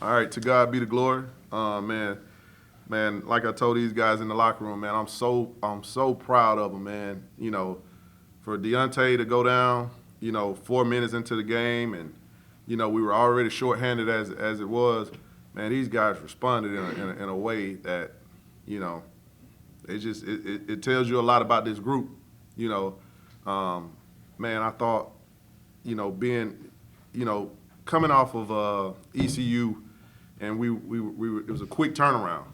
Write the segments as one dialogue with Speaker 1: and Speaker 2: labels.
Speaker 1: All right, to God be the glory. Man, like I told these guys in the locker room, man, I'm so proud of them, man. For Deontay to go down, 4 minutes into the game, and we were already shorthanded as it was. Man, these guys responded in a way that, you know, it tells you a lot about this group. You know, man, I thought, being, coming off of ECU, and it was a quick turnaround.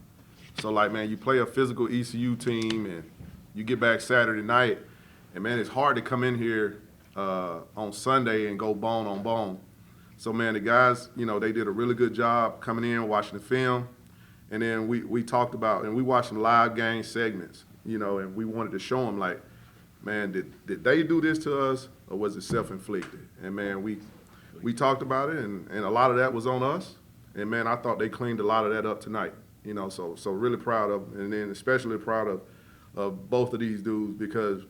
Speaker 1: So like, man, you play a physical ECU team, and you get back Saturday night, and man, it's hard to come in here on Sunday and go bone on bone. So man, the guys, they did a really good job coming in, watching the film, and then we talked about, and we watched some live game segments, and we wanted to show them like, man, did they do this to us, or was it self-inflicted? And man, we talked about it, and a lot of that was on us. And man, I thought they cleaned a lot of that up tonight. So really proud of them, and then especially proud of both of these dudes, because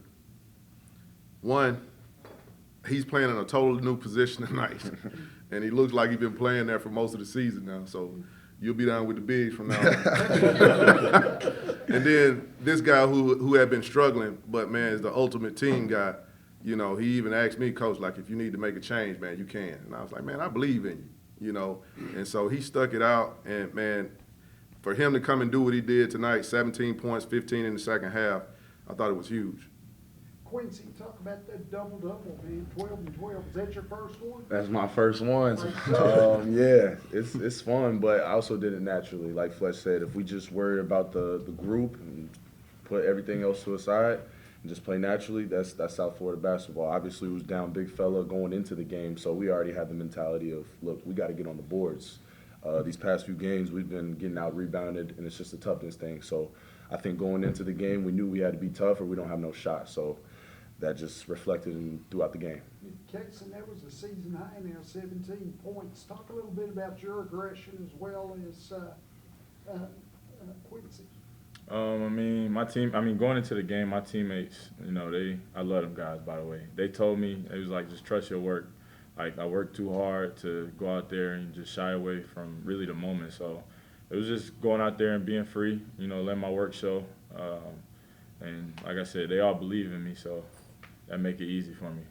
Speaker 1: one, he's playing in a totally new position tonight, and he looks like he's been playing there for most of the season now. So you'll be down with the bigs from now on. And then this guy who had been struggling, but man, is the ultimate team guy. He even asked me, Coach, like, if you need to make a change, man, you can. And I was like, man, I believe in you. And so he stuck it out, and man, for him to come and do what he did tonight, 17 points, 15 in the second half, I thought it was huge.
Speaker 2: Quincy, talk about that double-double, man, 12 and 12. Is that your first one?
Speaker 3: That's my first one. Yeah, it's fun, but I also did it naturally. Like Fletch said, if we just worried about the group and put everything else to a side and just play naturally, that's South Florida basketball. Obviously, it was down big fella going into the game, so we already had the mentality of, look, we got to get on the boards. These past few games, we've been getting out-rebounded, and it's just a toughness thing. So I think going into the game, we knew we had to be tough or we don't have no shot. So that just reflected throughout the game.
Speaker 2: Jackson, that was a season high now, 17 points. Talk a little bit about your aggression as well as Quincy.
Speaker 4: My team, going into the game, my teammates, I love them guys, by the way. They told me, it was like, just trust your work. Like, I worked too hard to go out there and just shy away from really the moment. So it was just going out there and being free, letting my work show. And like I said, they all believe in me, so that make it easy for me.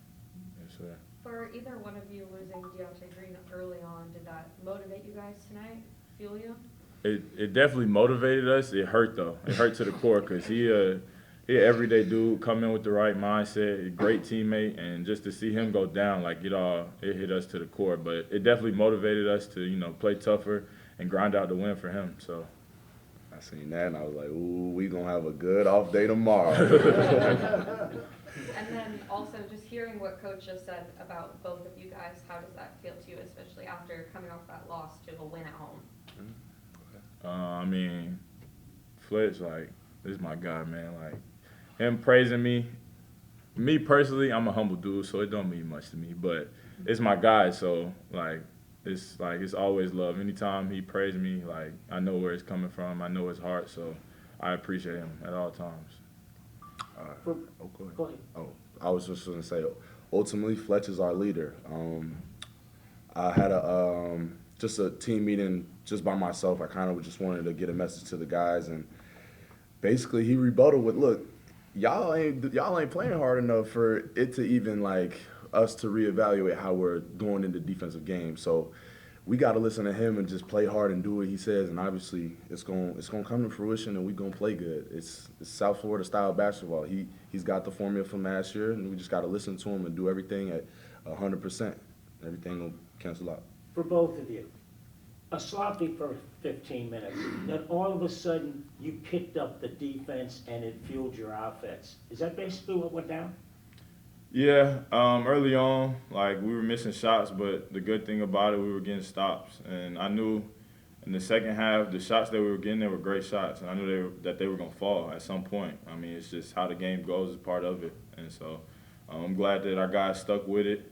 Speaker 4: Yes, sir.
Speaker 5: For either one of you losing Deontay Green early on, did that motivate you guys tonight? Fuel you?
Speaker 4: It definitely motivated us. It hurt, though. It hurt to the core, because he an everyday dude, come in with the right mindset, a great teammate, and just to see him go down, like, it hit us to the core. But it definitely motivated us to, play tougher and grind out the win for him. So
Speaker 3: I seen that, and I was like, ooh, we going to have a good off day tomorrow.
Speaker 5: And then also just hearing what Coach just said about both of you guys, how does that feel to you, especially after coming off that loss to a win at home?
Speaker 4: Fletch, like, this is my guy, man. Like, him praising me personally, I'm a humble dude, so it don't mean much to me. But it's my guy, so it's always love. Anytime he praises me, like, I know where it's coming from, I know his heart, so I appreciate him at all times.
Speaker 3: Go ahead. I was just going to say, ultimately, Fletch is our leader. I had just a team meeting just by myself. I kind of just wanted to get a message to the guys, and basically he rebutted with, look, y'all ain't playing hard enough for it to even, like, us to reevaluate how we're going into defensive games. So we got to listen to him and just play hard and do what he says, and obviously it's going to come to fruition, and we're going to play good. It's South Florida style basketball. He's got the formula from last year, and we just got to listen to him and do everything at 100%. Everything will cancel out.
Speaker 6: For both of you, a sloppy first 15 minutes, then all of a sudden you picked up the defense and it fueled your offense. Is that basically what went down?
Speaker 4: Yeah, early on, like, we were missing shots, but the good thing about it, we were getting stops. And I knew in the second half, the shots that we were getting, they were great shots, and I knew that they were going to fall at some point. It's just how the game goes is part of it. And so I'm glad that our guys stuck with it,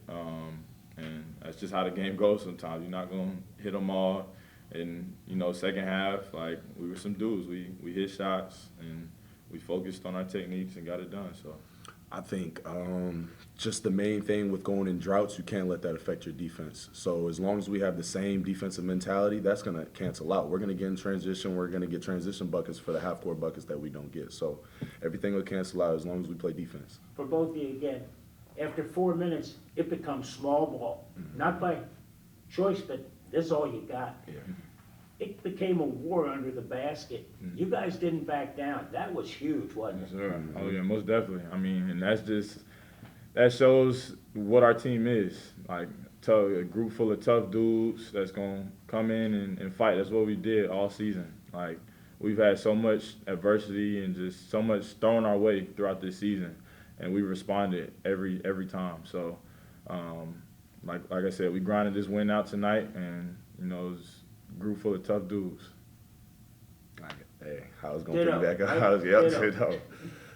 Speaker 4: and that's just how the game goes sometimes. You're not going to hit them all. And, second half, like, we were some dudes. We hit shots, and we focused on our techniques and got it done. So.
Speaker 3: I think just the main thing with going in droughts, you can't let that affect your defense. So as long as we have the same defensive mentality, that's going to cancel out. We're going to get in transition. We're going to get transition buckets for the half-court buckets that we don't get. So everything will cancel out as long as we play defense.
Speaker 6: For both of you again, after 4 minutes, it becomes small ball. Not by choice, but this is all you got.
Speaker 3: Yeah.
Speaker 6: It became a war under the basket. You guys didn't back down. That was huge, wasn't
Speaker 4: Yes,
Speaker 6: it?
Speaker 4: sir. Oh yeah, most definitely. I mean, and that shows what our team is. Like a group full of tough dudes that's gonna come in and fight. That's what we did all season. Like we've had so much adversity and just so much thrown our way throughout this season, and we responded every time. So, like I said, we grinded this win out tonight, and it was a group full of tough dudes.
Speaker 3: Hey, I was going to
Speaker 6: Ditto.
Speaker 3: piggyback. I was, yep,
Speaker 6: Ditto.
Speaker 3: ditto.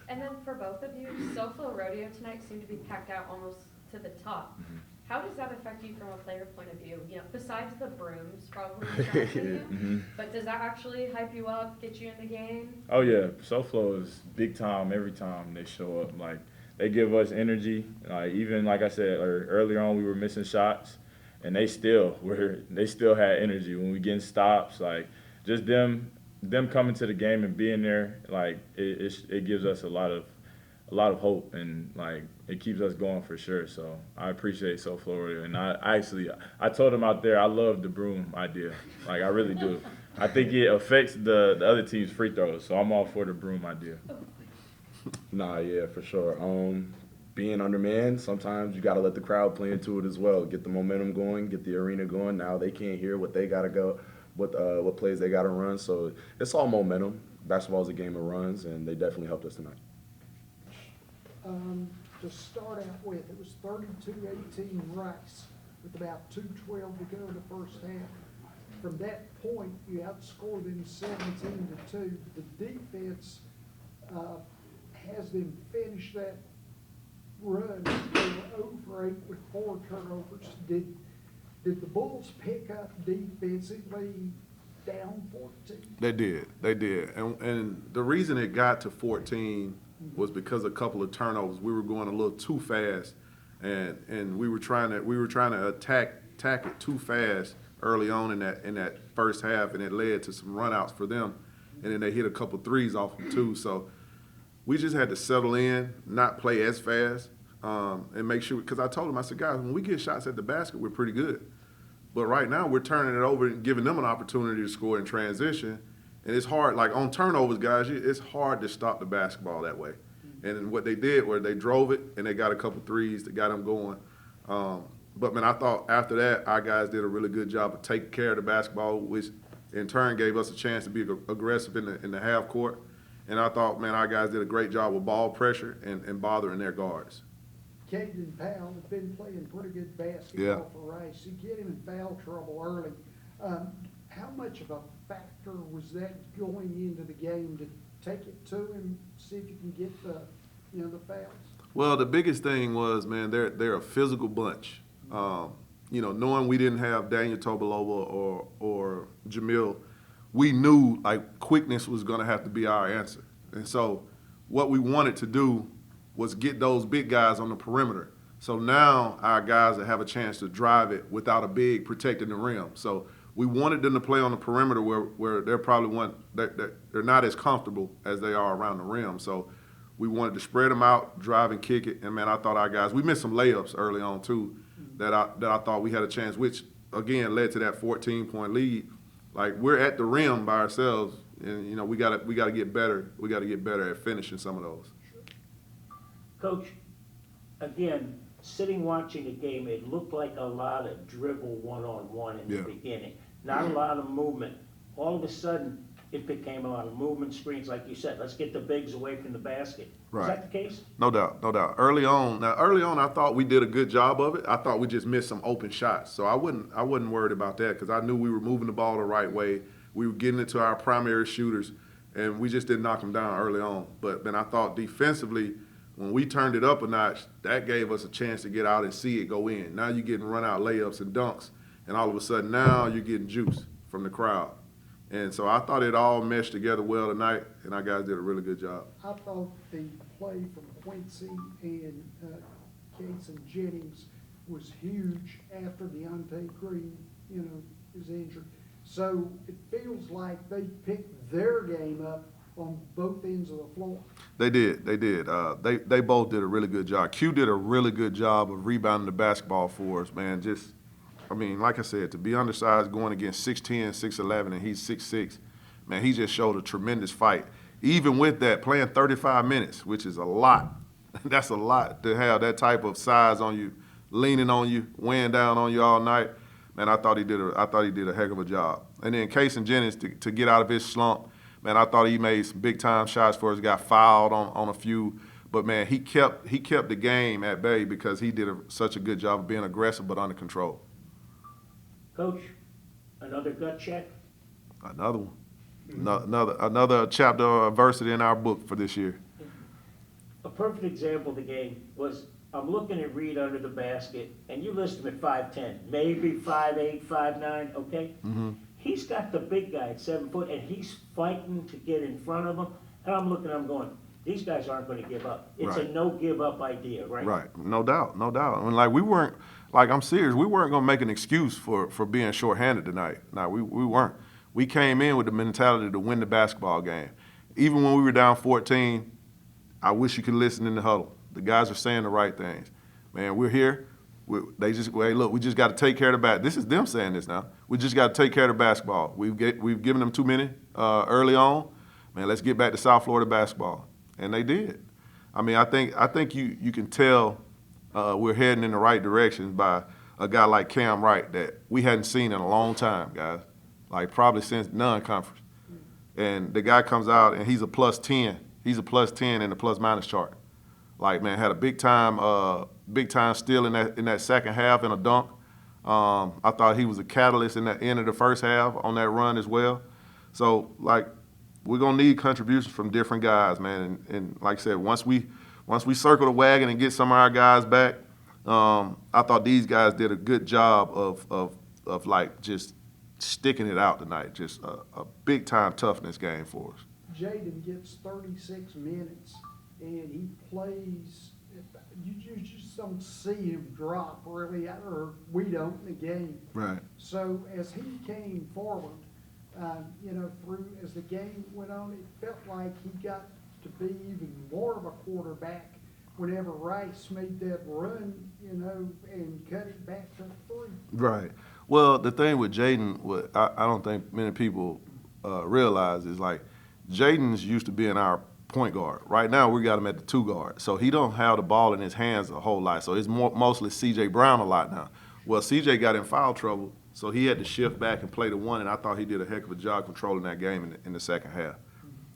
Speaker 5: And then for both of you, SoFlo Rodeo tonight seemed to be packed out almost to the top. How does that affect you from a player point of view? You know, besides the brooms probably distracting you, but does that actually hype you up, get you in the game?
Speaker 4: Oh yeah, SoFlo is big time every time they show up. Like they give us energy. Like even like I said earlier on, we were missing shots, and they still had energy when we getting stops. Like just them coming to the game and being there. Like it gives us a lot of hope, and like it keeps us going for sure. So I appreciate SoFlo, and I told them out there I love the broom idea. Like I really do. I think it affects the other team's free throws, so I'm all for the broom idea.
Speaker 3: Nah, yeah, for sure. Being undermanned, sometimes you got to let the crowd play into it as well. Get the momentum going, get the arena going. Now they can't hear what they got to go, what plays they got to run. So it's all momentum. Basketball is a game of runs, and they definitely helped us tonight.
Speaker 2: To start out with, it was 32-18 Rice with about 2:12 to go in the first half. From that point, you outscored them 17-2. The defense has them finish that run. They were 0 for 8 with 4 turnovers. Did the Bulls pick up defensively down 14?
Speaker 1: They did. And the reason it got to 14 was because a couple of turnovers. We were going a little too fast, and we were trying to attack it too fast early on in that first half, and it led to some runouts for them. And then they hit a couple threes off them too. So we just had to settle in, not play as fast, and make sure. Because I told them, I said, guys, when we get shots at the basket, we're pretty good. But right now, we're turning it over and giving them an opportunity to score in transition. And it's hard, like on turnovers, guys, it's hard to stop the basketball that way. And what they did was they drove it, and they got a couple threes that got them going. But, man, I thought after that, our guys did a really good job of taking care of the basketball, which in turn gave us a chance to be aggressive in the half court. And I thought, man, our guys did a great job with ball pressure and bothering their guards.
Speaker 2: Caden Powell has been playing pretty good basketball for Rice. You get him in foul trouble early. How much of a factor was that going into the game to take it to him, see if you can get the fouls?
Speaker 1: Well, the biggest thing was, man, they're a physical bunch. Knowing we didn't have Daniel Tobolova or Jamil, we knew like quickness was going to have to be our answer. And so what we wanted to do was get those big guys on the perimeter. So now our guys will have a chance to drive it without a big protecting the rim. So we wanted them to play on the perimeter where they're probably they're not as comfortable as they are around the rim. So we wanted to spread them out, drive and kick it. And man, I thought our guys, we missed some layups early on too that I thought we had a chance, which again led to that 14-point lead. Like we're at the rim by ourselves, and we got to get better. We got to get better at finishing some of those.
Speaker 6: Coach, again, sitting watching the game, it looked like a lot of dribble one-on-one in the beginning. Not a lot of movement. All of a sudden, it became a lot of movement screens, like you said. Let's get the bigs away from the basket.
Speaker 1: Right.
Speaker 6: Is that the case?
Speaker 1: No doubt. Early on, I thought we did a good job of it. I thought we just missed some open shots. So I wasn't worried about that because I knew we were moving the ball the right way. We were getting it to our primary shooters, and we just didn't knock them down early on. But then I thought defensively, when we turned it up a notch, that gave us a chance to get out and see it go in. Now you're getting run-out layups and dunks, and all of a sudden now you're getting juice from the crowd. And so I thought it all meshed together well tonight, and our guys did a really good job.
Speaker 2: I thought the play from Quincy and Case and Jennings was huge after Deontay Green, is injured. So it feels like they picked their game up on both ends of the floor.
Speaker 1: They did. They both did a really good job. Q did a really good job of rebounding the basketball for us, man. Like I said, to be undersized going against 6'10", 6'11", and he's 6'6", man, he just showed a tremendous fight. Even with that, playing 35 minutes, which is a lot. That's a lot to have that type of size on you, leaning on you, weighing down on you all night. Man, I thought he did a heck of a job. And then Case and Jennings to get out of his slump, man, I thought he made some big time shots for us. Got fouled on a few, but man, he kept the game at bay because he did such a good job of being aggressive but under control.
Speaker 6: Coach, another gut check?
Speaker 1: Another one, another chapter of adversity in our book for this year.
Speaker 6: A perfect example of the game was, I'm looking at Reed under the basket, and you list him at 5'10", maybe 5'8", 5'9", okay?
Speaker 1: Mm-hmm.
Speaker 6: He's got the big guy at 7 foot, and he's fighting to get in front of him. And I'm going, these guys aren't going to give up. It's
Speaker 1: Right.
Speaker 6: a no-give-up idea, right?
Speaker 1: Right, no doubt. I mean, I'm serious. We weren't gonna make an excuse for being shorthanded tonight. No, we weren't. We came in with the mentality to win the basketball game. Even when we were down 14, I wish you could listen in the huddle. The guys are saying the right things. Man, we're here. Hey, look, we just got to take care of the basketball. This is them saying this now. We just got to take care of the basketball. We've given them too many early on. Man, let's get back to South Florida basketball, and they did. I mean, I think you can tell we're heading in the right direction by a guy like Cam Wright that we hadn't seen in a long time, guys, like probably since non-conference. And the guy comes out and he's a plus 10. He's a plus 10 in the plus minus chart. Like, man, had a big time steal in that second half in a dunk. I thought he was a catalyst in the end of the first half on that run as well. So, like, we're gonna need contributions from different guys, man. And like I said, once we circle the wagon and get some of our guys back, I thought these guys did a good job of like just sticking it out tonight. Just a big time toughness game for us.
Speaker 2: Jaden gets 36 minutes, and he plays. You just don't see him drop really, or we don't in the game.
Speaker 1: Right.
Speaker 2: So as he came forward, as the game went on, it felt like he got to be even more of a quarterback whenever Rice made that run, and cut it back to 3.
Speaker 1: Right. Well, the thing with Jaden, what I don't think many people realize is like Jaden's used to being our point guard. Right now, we got him at the 2 guard, so he don't have the ball in his hands a whole lot. So it's mostly C.J. Brown a lot now. Well, C.J. got in foul trouble, so he had to shift back and play the 1, and I thought he did a heck of a job controlling that game in the second half.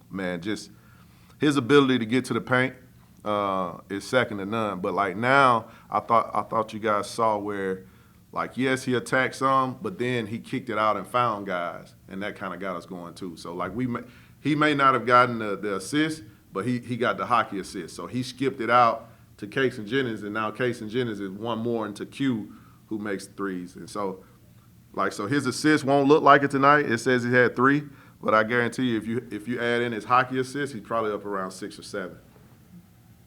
Speaker 1: Man, just his ability to get to the paint is second to none. But like now, I thought you guys saw where, like, yes, he attacked some, but then he kicked it out and found guys, and that kind of got us going too. So like he may not have gotten the assist, but he got the hockey assist. So he skipped it out to Case and Jennings, and now Case and Jennings is one more into Q, who makes threes. And so his assist won't look like it tonight. It says he had 3, but I guarantee you, if you add in his hockey assist, he's probably up around 6 or 7.